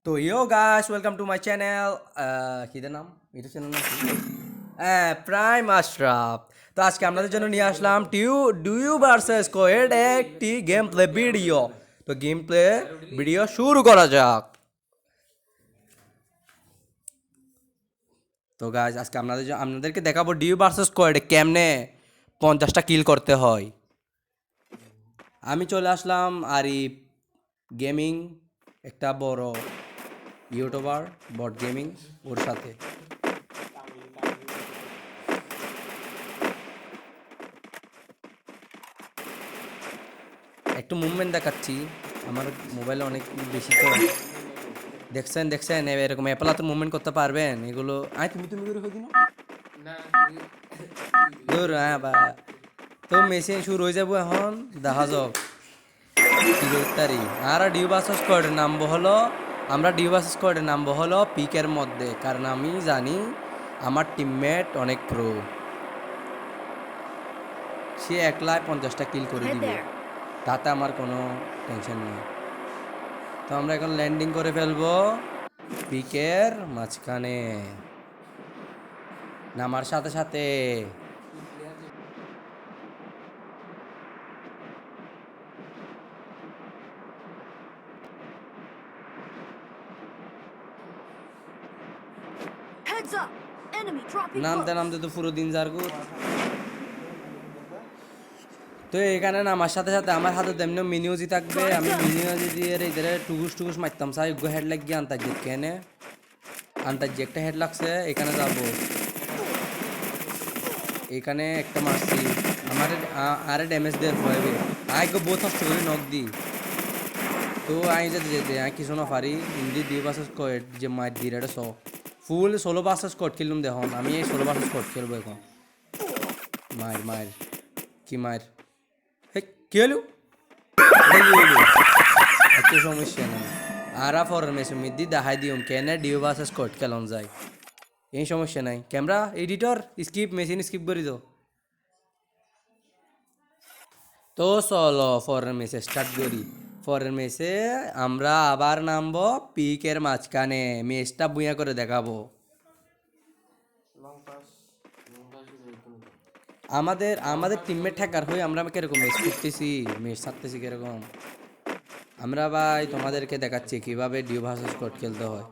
তো guys welcome to my channel কিদের নাম এটা চ্যানেল নাম কি? হ্যাঁ, প্রাইম আশরাফ। তো আজকে আপনাদের জন্য নিয়ে আসলাম ডু ইউ ভার্সেস কোয়েড একটি গেম প্লে ভিডিও। তো গেম প্লে ভিডিও শুরু করা যাক। তো গাইস আজকে আপনাদেরকে দেখাবো ডিউ ভার্সেস কোয়েডে কেমনে 50টা কিল করতে হয়। আমি চলে আসলাম আরিফ গেমিং, একটা বড় ইউটিউবার বট গেমিং, ওর সাথে। একটু মুভমেন্ট দেখাচ্ছি, আমার মোবাইলে অনেক বেশি তো দেখছেন এরকম অ্যাপেলাতে মুভমেন্ট করতে পারবেন এগুলো। তুমি তুমি করে হয়ে দিন দূর। হ্যাঁ বা তো মেশিন শুরু হয়ে যাবো এখন, দেখা যাক কি করতারি। আর ডিউ ভার্সেস স্কোয়াডের নামবো হলো পিকের মধ্যে, কারণ আমি জানি আমার টিমমেট অনেক প্রো, সে একলাই 50টা কিল করে দিবে, তাতে আমার কোনো টেনশন নেই। তো আমরা এখন ল্যান্ডিং করে ফেলবো পিকের মাঝখানে, নামার সাথে সাথে। Heads up! Enemy dropping নামতে close. নামতে তো পুরো দিন যারগু। তো এখানে নামার সাথে সাথে আমার হাতে তেমনি মিনিউজি থাকবে, আমি মিনিউজি দিয়ে এদের টুকুস টুকুস মারতাম চাই হেড লাগিয়ে আন্তাজ কেনে আন্তাজ একটা হেড লাগছে। এখানে যাব, এখানে একটা মারছি, আমার আরে ড্যামেজ দেওয়ার ভয় আই গো বহুত কষ্ট করে নক দি। তো আই যেতে যেতে আই কিছু না পারি ইন্দি দুই বাসেস কোয়েট যে মার দি রেডে ফুল 16 বাসেস কোড খেললাম। দেখুন আমি এই 16 বাসেস কোড খেলবো এখন। মার মার কি মার, হে কি হলো, এত সমস্যা না। আরা ফরের মেসে মিদি দেখাই দিউম কেনে ডিউ বাসেস কোড খেলন যায়, এই সমস্যা নাই। Camera editor skip, machine skip করে দাও। তো চলো ফরেন মেসে স্টার্ট করি। ফরেন মেসে আমরা আবার নামবো পিকের মাঝখানে, মেসটা বুইয়া করে দেখাবো। আমাদের আমাদের টিমমেট হ্যাকার হয়ে আমরা কিরকম মেস করতেছি, মেস ছাড়তেছি কিরকম। আমরা ভাই তোমাদেরকে দেখাচ্ছি কিভাবে ডিউ ভার্সেস স্কোয়াড খেলতে হয়।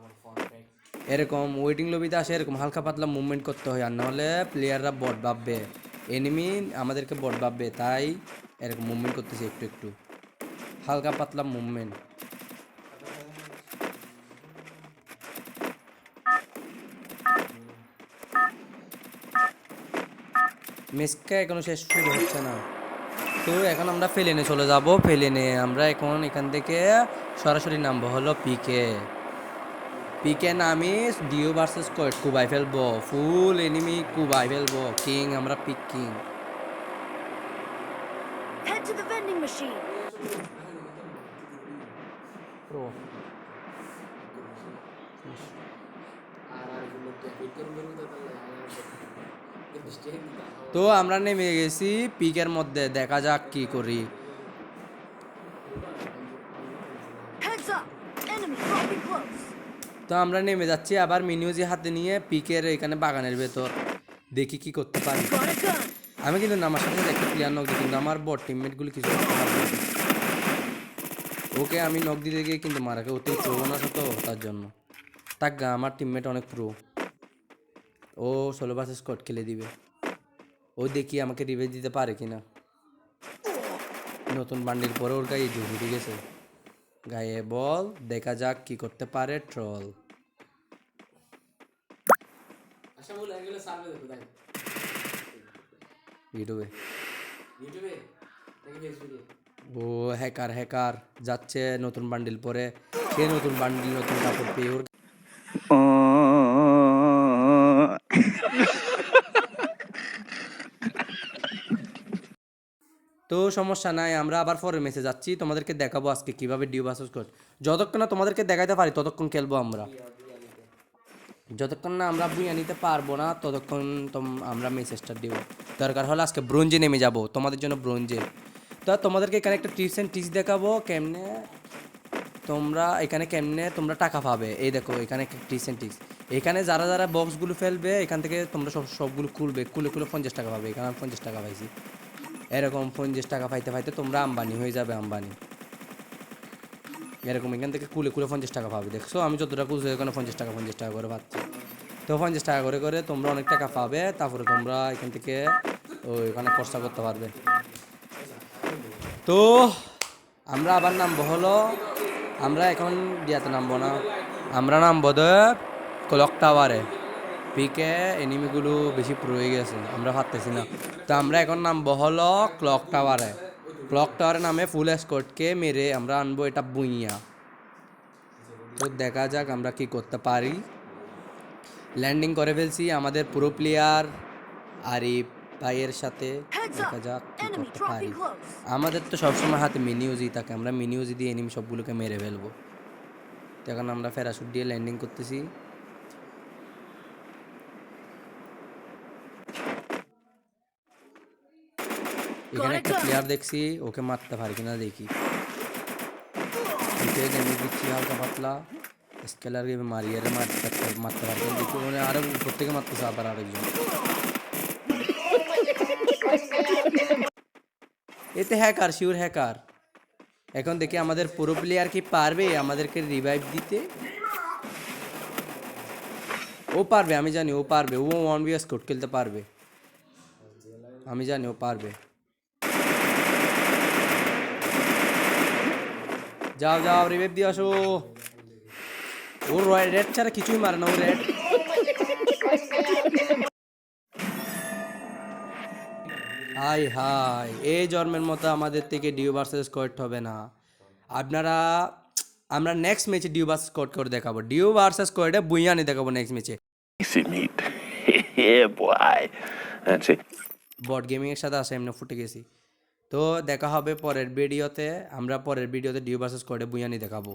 এরকম ওয়েটিং লবিতে আসে এরকম হালকা পাতলা মুভমেন্ট করতে হয়, আর নাহলে প্লেয়াররা বট ভাববে, এনিমি আমাদেরকে বট ভাববে, তাই এরকম মুভমেন্ট করতেছি একটু একটু হালকা পাতলা মুভমেন্ট। মেসকা এখনো শেষ শুরু হচ্ছে না। তো এখন আমরা ফেলেনে চলে যাব। ফেলেনে আমরা এখন এখান থেকে সরাসরি নামবো হলো পিকে। পিকে নামি ডিও ভার্সেস কোয়েট কুবাই ফেলবো, ফুল এনিমি কুবাই ফেলবো। কিং আমরা pick king. Head to the vending machine. তো আমরা নেমে গেছি পিকের মধ্যে, দেখা যাক কি করি। Heads up! Enemy dropping close. তো আমরা নেমে যাচ্ছি আবার মিনিউজি হাতে নিয়ে পিকের এখানে বাগানের ভেতর, দেখি কি করতে পারি। Got a gun. আমি কিন্তু নামার সাথে সাথে একটা প্লেয়ার নক দিই, কিন্তু আমার বট টিমমেটগুলো কিছু করতে পারবে না। ওকে আমি নক দিতে গিয়ে কিন্তু মারাকে ওতেই প্রো না তো, তার জন্য তাক আমার টিমমেট অনেক প্রো, ও 16 ভার্সেস স্কোয়াড খেলে দিবে। ও দেখি আমাকে রিভেঞ্জ দিতে পারে কিনা। নতুন বান্ডিল পরে ওর গায়ে ঢুকে গেছে, গায়ে বল, দেখা যাক কি করতে পারে ট্রল। ইউটিউবে ও হ্যাকার হ্যাকার যাচ্ছে নতুন বান্ডিল পরে, সে নতুন বান্ডিল নতুন কাপড় পেয়ে ওর তো সমস্যা নাই, আমরা আবার পরে মেসে যাচ্ছি, তোমাদেরকে দেখাবো আজকে কিভাবে ডিউ ভার্সেস স্কোয়াড। যতক্ষণ না তোমাদেরকে দেখাইতে পারি ততক্ষণ খেলবো আমরা, যতক্ষণ না আমরা বুইয়া নিতে পারবো না ততক্ষণ আমরা মেসে স্টার্ট দিব। দরকার হলে আজকে ব্রোঞ্জে নেমে যাব তোমাদের জন্য, ব্রোঞ্জে। তো তোমাদেরকে এখানে একটা টিপস অ্যান্ড ট্রিক্স দেখাবো কেমনে তোমরা এখানে কেমনে তোমরা টাকা পাবে, এই দেখো এখানে টিপস এন্ড ট্রিক্স। এখানে যারা যারা বক্সগুলো ফেলবে এখান থেকে তোমরা সবগুলো খুলবে, খুলে 50 টাকা পাবে। এখানে আমি 50 টাকা পাইছি। এরকম 50 টাকা পাইতে পাইতে তোমরা আম্বানি হয়ে যাবে, আম্বানি। এরকম এখান থেকে খুলে 50 টাকা পাবে। দেখছো আমি যতটা খুলছি এখানে 50 টাকা করে পাচ্ছি। তো 50 টাকা করে করে তোমরা অনেক টাকা পাবে, তারপরে তোমরা এখান থেকে ওইখানে খরচা করতে পারবে। তো আমরা আবার নামবো হলো, আমরা এখন দিয়াতে নামবো না, আমরা নামবো ক্লক টাওয়ারে। পিকে এনিমিগুলো বেশি প্রো হয়ে গেছে, আমরা পারতেছি না। তো আমরা এখন নামবো হলো ক্লক টাওয়ারে। ক্লক টাওয়ারে নামে ফুল এসকর্টকে মেরে আমরা আনবো এটা বুইয়া। তো দেখা যাক আমরা কি করতে পারি। ল্যান্ডিং করে ফেলছি আমাদের পুরো প্লেয়ার আরিফ ভাইয়ের সাথে। দেখা যাক কি Enemy করতে পারি। dropping close. আমাদের তো সবসময় হাতে মিনিউজই থাকে, আমরা মিনিউজি দিয়ে এনিমি সবগুলোকে মেরে ফেলবো। তো এখন আমরা প্যারাশুট দিয়ে ল্যান্ডিং করতেছি। এখানে একটা প্লেয়ার দেখছি, ওকে মারতে পারি কিনা দেখি। ওকে ড্যামেজ দিচ্ছি হালকা পাতলা। স্কেলারকে মারিয়ে মারতে পারবো দেখি। মানে আরো উপর থেকে মারতেছে আবার আরেকজন। এতে হ্যাকার, শিওর হ্যাকার। এখন দেখি আমাদের পুরো প্লেয়ার কি পারবে আমাদেরকে রিভাইভ দিতে। ও পারবে, আমি জানি ও পারবে। ও 1vs কোড খেলতে পারবে, আমি জানি ও পারবে। যাও যাও রিভাইভ দিয়ে আসো। ওর রেড ছাড়া কিছুই মারে না, ও রেড। হাই হাই, এই জন্মের মতো আমাদের থেকে ডিউ ভার্সেস স্কোয়াড হবে না। আমরা নেক্সট ম্যাচে ডিউ ভার্সেস স্কোয়াড করে দেখাবো। ডিউ ভার্সেস স্কোয়াডে বুইয়ানি দেখাবো নেক্সট ম্যাচে। Easy meat. Yeah, boy. That's it. Bot gaming এর সাথে আসে এমনি ফুটে গেছি। তো দেখা হবে পরের ভিডিওতে। আমরা পরের ভিডিওতে ডিউ ভার্সেস স্কোয়াডে বুইয়ানি দেখাবো।